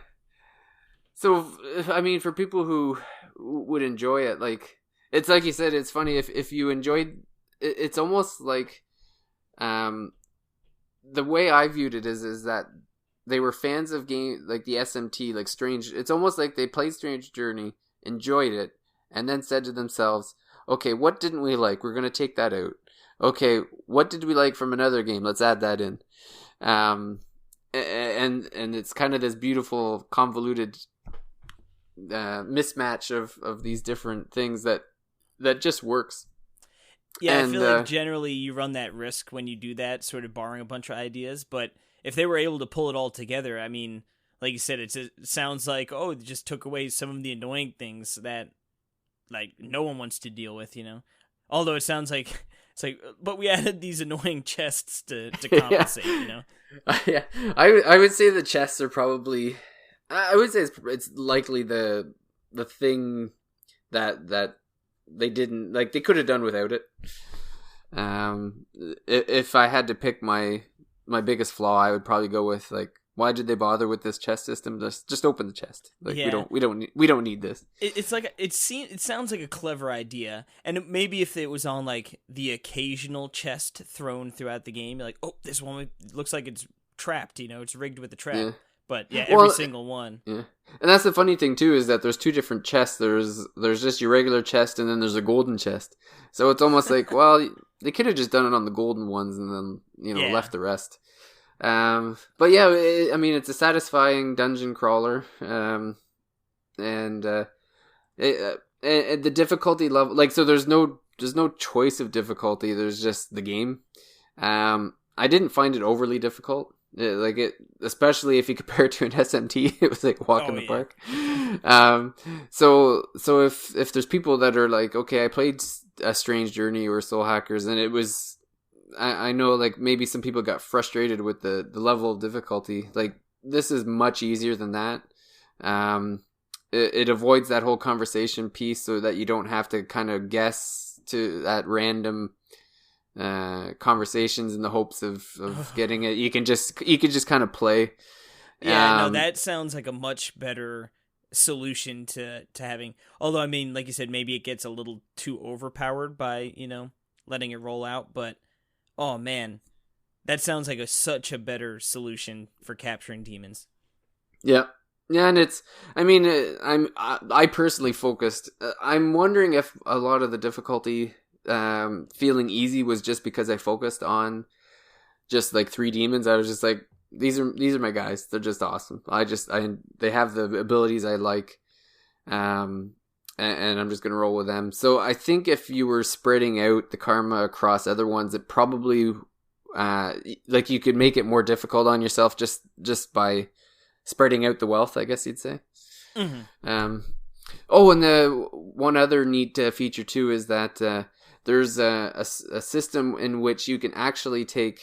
I mean, for people who would enjoy it, like it's like you said, it's funny if you enjoyed it, it's almost like the way I viewed it is that they were fans of game like the SMT, like Strange. It's almost like they played Strange Journey, enjoyed it, and then said to themselves, okay, what didn't we like? We're going to take that out. Okay, what did we like from another game? Let's add that in. And it's kind of this beautiful convoluted mismatch of these different things that just works. Yeah, and I feel like generally you run that risk when you do that, sort of borrowing a bunch of ideas. But if they were able to pull it all together, I mean, like you said, it sounds like, oh, it just took away some of the annoying things that like no one wants to deal with, you know. Although it sounds like it's like, but we added these annoying chests to compensate, you know. Yeah, I would say the chests are probably. I would say it's likely the thing that they didn't like. They could have done without it. If I had to pick my biggest flaw, I would probably go with like, why did they bother with this chest system? Just open the chest. Like yeah. we don't need this. It's like it sounds like a clever idea, and maybe if it was on like the occasional chest thrown throughout the game, you're like, oh, this one looks like it's trapped. You know, it's rigged with a trap. Yeah. But yeah, every single one. Yeah, and that's the funny thing too is that there's 2 different chests. There's just your regular chest, and then there's a golden chest. So it's almost like, well, they could have just done it on the golden ones, and then left the rest. But yeah, I mean, it's a satisfying dungeon crawler, and the difficulty level, like, so there's no choice of difficulty. There's just the game. I didn't find it overly difficult. Especially if you compare it to an SMT, it was like walking the park. So if there's people that are like, okay, I played a Strange Journey or Soul Hackers, and it was, I know like maybe some people got frustrated with the level of difficulty. Like this is much easier than that. It avoids that whole conversation piece so that you don't have to kind of guess to at random conversations in the hopes of getting it. You can just kind of play. Yeah, no, that sounds like a much better solution to having. Although, I mean, like you said, maybe it gets a little too overpowered by, you know, letting it roll out. But, oh man, that sounds like such a better solution for capturing demons. Yeah. Yeah, and it's, I mean, I personally focused, I'm wondering if a lot of the difficulty feeling easy was just because I focused on just like 3 demons. I was just like, these are my guys. They're just awesome. They have the abilities I like, and I'm just gonna roll with them. So I think if you were spreading out the karma across other ones, it probably like you could make it more difficult on yourself just by spreading out the wealth, I guess you'd say. Mm-hmm. Oh, and the one other neat feature too is that there's a system in which you can actually take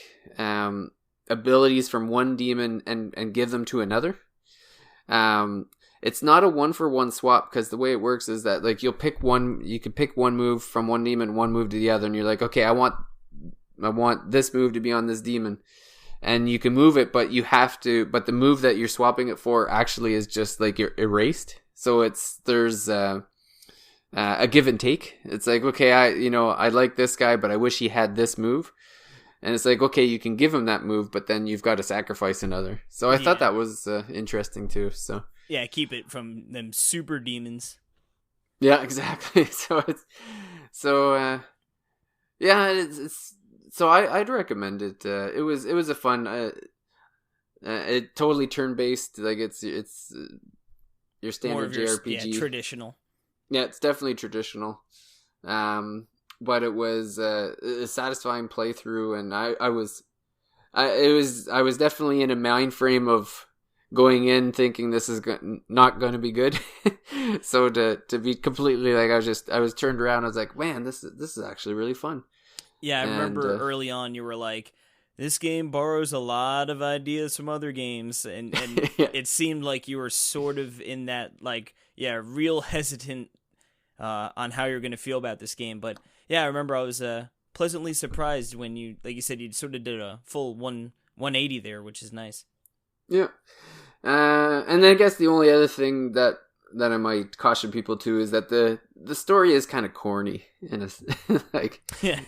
abilities from one demon and give them to another. It's not a 1-for-1 swap, because the way it works is that like you can pick one move from one demon, one move to the other, and you're like, okay, I want this move to be on this demon, and you can move it, but but the move that you're swapping it for actually is just like you're erased. So there's a give and take. It's like, okay, I like this guy, but I wish he had this move. And it's like, okay, you can give him that move, but then you've got to sacrifice another. So I thought that was interesting too. So yeah, keep it from them super demons. Yeah, exactly. I'd recommend it. It was a fun. It totally turn based. Like it's your standard JRPG. Traditional. Yeah, it's definitely traditional. But it was a satisfying playthrough, and I was definitely in a mind frame of going in thinking this is not going to be good. So to be completely like, I was turned around. I was like, man, this is actually really fun. Yeah, I remember early on you were like, this game borrows a lot of ideas from other games, and yeah. It seemed like you were sort of in that like, yeah, real hesitant on how you're going to feel about this game. But yeah, I remember I was pleasantly surprised when you, like you said, you sort of did a full 180 there, which is nice. Yeah. And I guess the only other thing that I might caution people to is that the story is kind of corny, and it's like, yeah.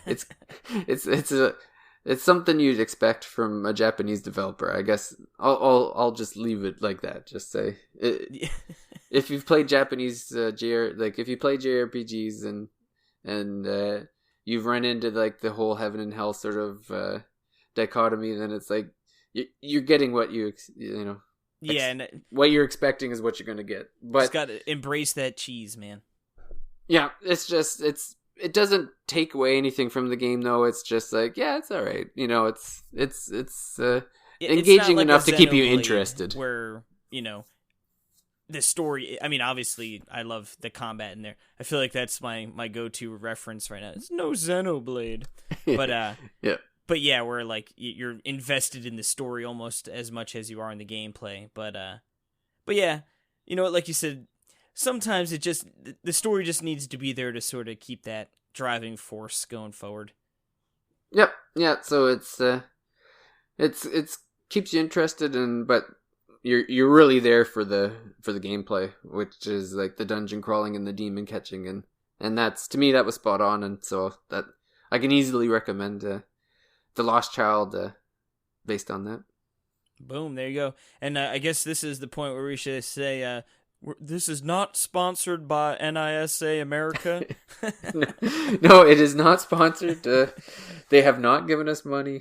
It's something you'd expect from a Japanese developer. I guess I'll just leave it like that. Just say it, if you've played Japanese if you play JRPGs and you've run into like the whole heaven and hell sort of dichotomy, then it's like you're getting what what you're expecting is what you're going to get. But just got to embrace that cheese, man. Yeah, it doesn't take away anything from the game, though. It's just like, yeah, it's all right. It's engaging like enough to keep you interested. Where the story. I mean, obviously, I love the combat in there. I feel like that's my go-to reference right now. It's no Xenoblade, but yeah. But yeah, where like you're invested in the story almost as much as you are in the gameplay. But yeah, like you said, sometimes the story just needs to be there to sort of keep that driving force going forward. Yep. Yeah. So it's keeps you interested but you're really there for the gameplay, which is like the dungeon crawling and the demon catching, and that's, to me, that was spot on, and so that I can easily recommend The Lost Child based on that. Boom, there you go. And I guess this is the point where we should say this is not sponsored by NIS America. No, it is not sponsored. They have not given us money.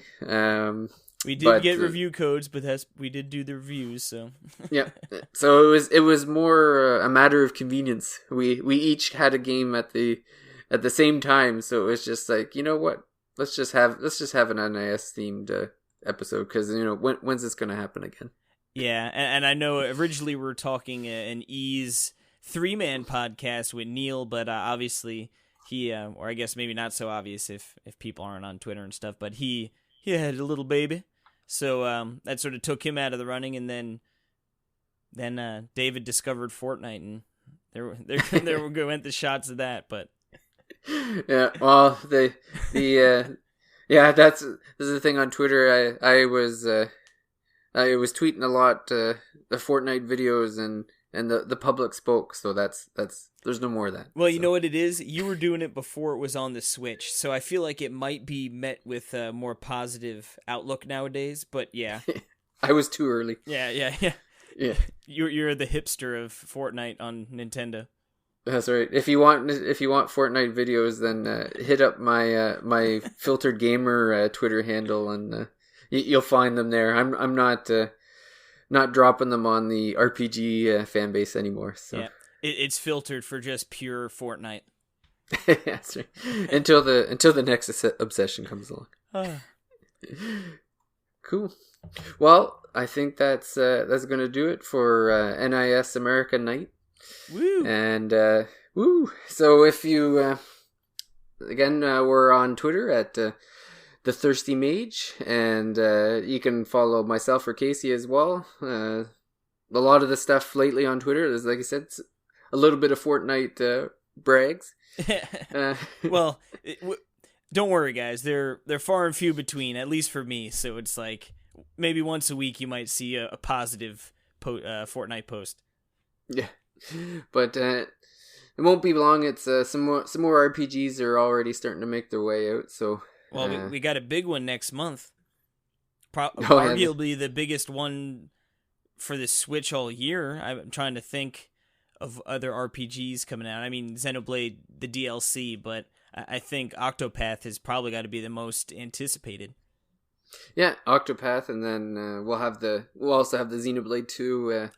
We did get review codes, but we did do the reviews, so. Yeah. So it was more a matter of convenience. We each had a game at the same time, so it was just like, you know what? Let's just have an NIS themed episode, because when's this going to happen again? Yeah, and I know originally we were talking an Ease 3-man podcast with Neil, but obviously he, or I guess maybe not so obvious if people aren't on Twitter and stuff, but he had a little baby, so that sort of took him out of the running, and then David discovered Fortnite, and there went the shots of that, but. Yeah, well, this is the thing on Twitter. I was tweeting a lot the Fortnite videos, and the public spoke, so that's there's no more of that. Well, you know what it is? You were doing it before it was on the Switch, so I feel like it might be met with a more positive outlook nowadays, but yeah. I was too early. Yeah. Yeah. You're the hipster of Fortnite on Nintendo. That's right. If you want Fortnite videos, then hit up my Filtered Gamer Twitter handle, and you'll find them there. I'm not dropping them on the RPG fan base anymore. So yeah, it's filtered for just pure Fortnite. That's right. Until the next obsession comes along. Cool. Well, I think that's going to do it for NIS America Night. Woo! And woo! So if you again, we're on Twitter at the Thirsty Mage, and you can follow myself or Casey as well. a lot of the stuff lately on Twitter is, like I said, it's a little bit of Fortnite brags. Well, don't worry, guys. They're far and few between, at least for me. So it's like maybe once a week you might see a positive Fortnite post. Yeah, but it won't be long. It's some more RPGs are already starting to make their way out. So we got a big one next month. Arguably the biggest one for the Switch all year. I'm trying to think of other RPGs coming out. I mean, Xenoblade, the DLC, but I think Octopath has probably got to be the most anticipated. Yeah, Octopath, and then we'll also have the Xenoblade 2.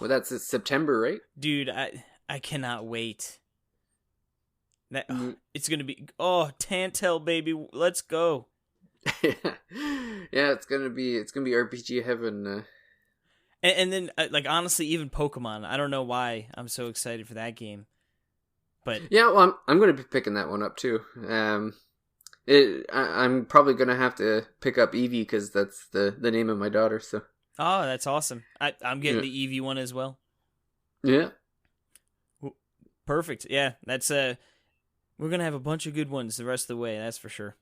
Well, that's September, right? Dude, I cannot wait. It's gonna be Tantel, baby, let's go. Yeah, it's gonna be RPG heaven. And then, like, honestly, even Pokemon. I don't know why I'm so excited for that game. But yeah, well, I'm going to be picking that one up too. I'm probably going to have to pick up Eevee because that's the name of my daughter. So. Oh, that's awesome. I'm getting the Eevee one as well. Yeah. Perfect. Yeah, that's we're going to have a bunch of good ones the rest of the way. That's for sure.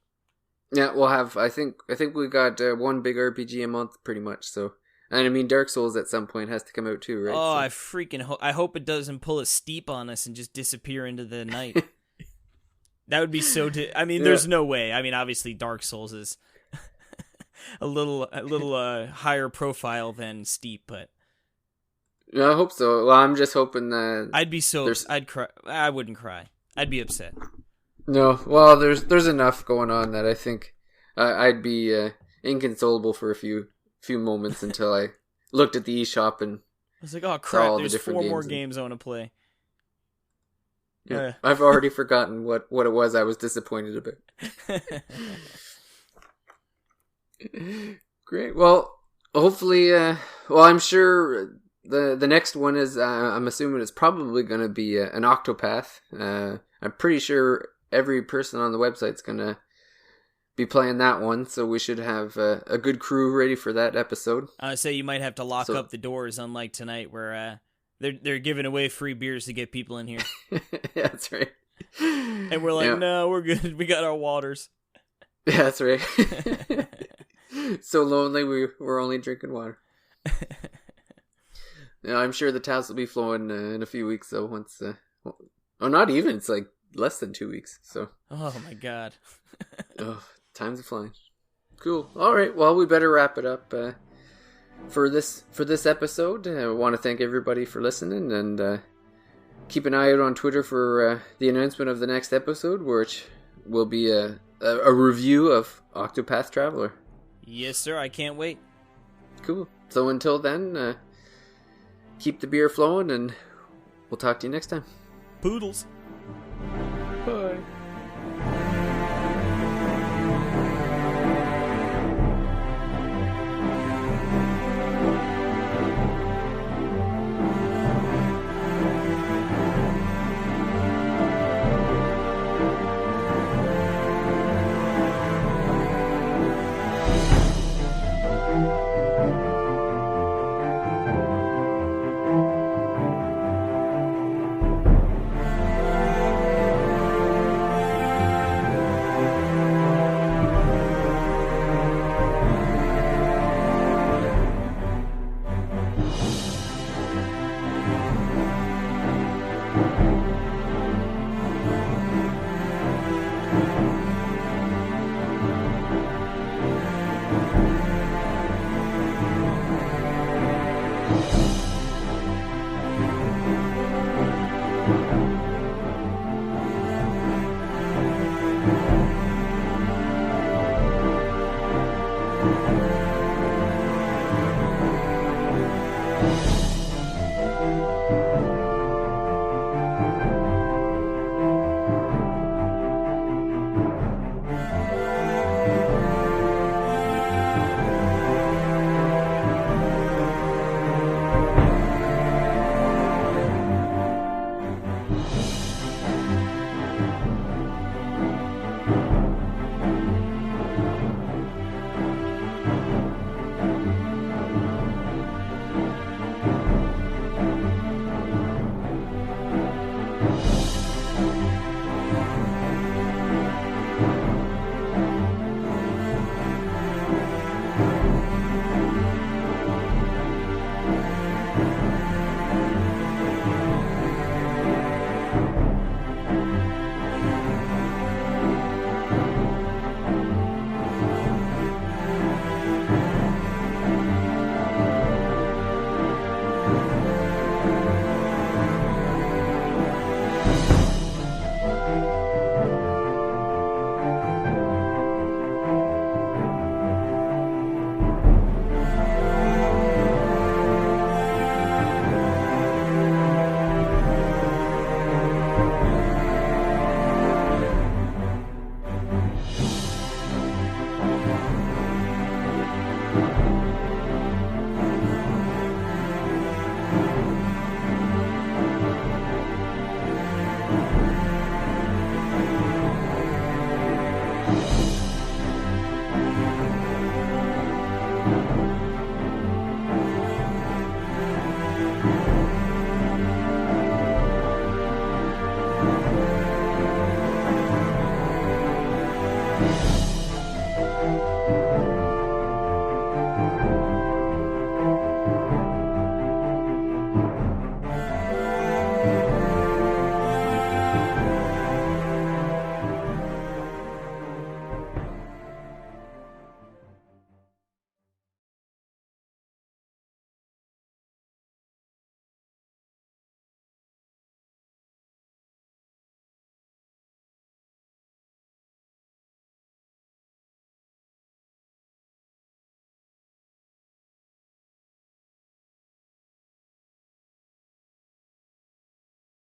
Yeah, we'll have. I think we got one big RPG a month, pretty much. So. And I mean, Dark Souls at some point has to come out too, right? Oh, I hope it doesn't pull a Steep on us and just disappear into the night. That would be so. There's no way. I mean, obviously, Dark Souls is a little higher profile than Steep, but yeah, I hope so. Well, I'm just hoping that I'd cry. I wouldn't cry. I'd be upset. No, well, there's enough going on that I think I'd be inconsolable for a few moments until I looked at the eShop and I was like, oh crap, there's 4 more games I want to play. Yeah, I've already forgotten what it was I was disappointed about. Great. Well, hopefully, I'm sure the next one is, I'm assuming it's probably going to be an Octopath. I'm pretty sure every person on the website's going to be playing that one, so we should have a good crew ready for that episode. I would say you might have to lock up the doors, unlike tonight, where they're giving away free beers to get people in here. Yeah, that's right. And we're like, no, we're good. We got our waters. Yeah, that's right. So lonely, we're only drinking water. Yeah, I'm sure the taps will be flowing in a few weeks, though. Once, not even. It's like less than 2 weeks. So. Oh my god. Oh. Time's flying. Cool. All right. Well, we better wrap it up for this episode. I want to thank everybody for listening, and keep an eye out on Twitter for the announcement of the next episode, which will be a review of Octopath Traveler. Yes, sir. I can't wait. Cool. So until then, keep the beer flowing, and we'll talk to you next time. Poodles.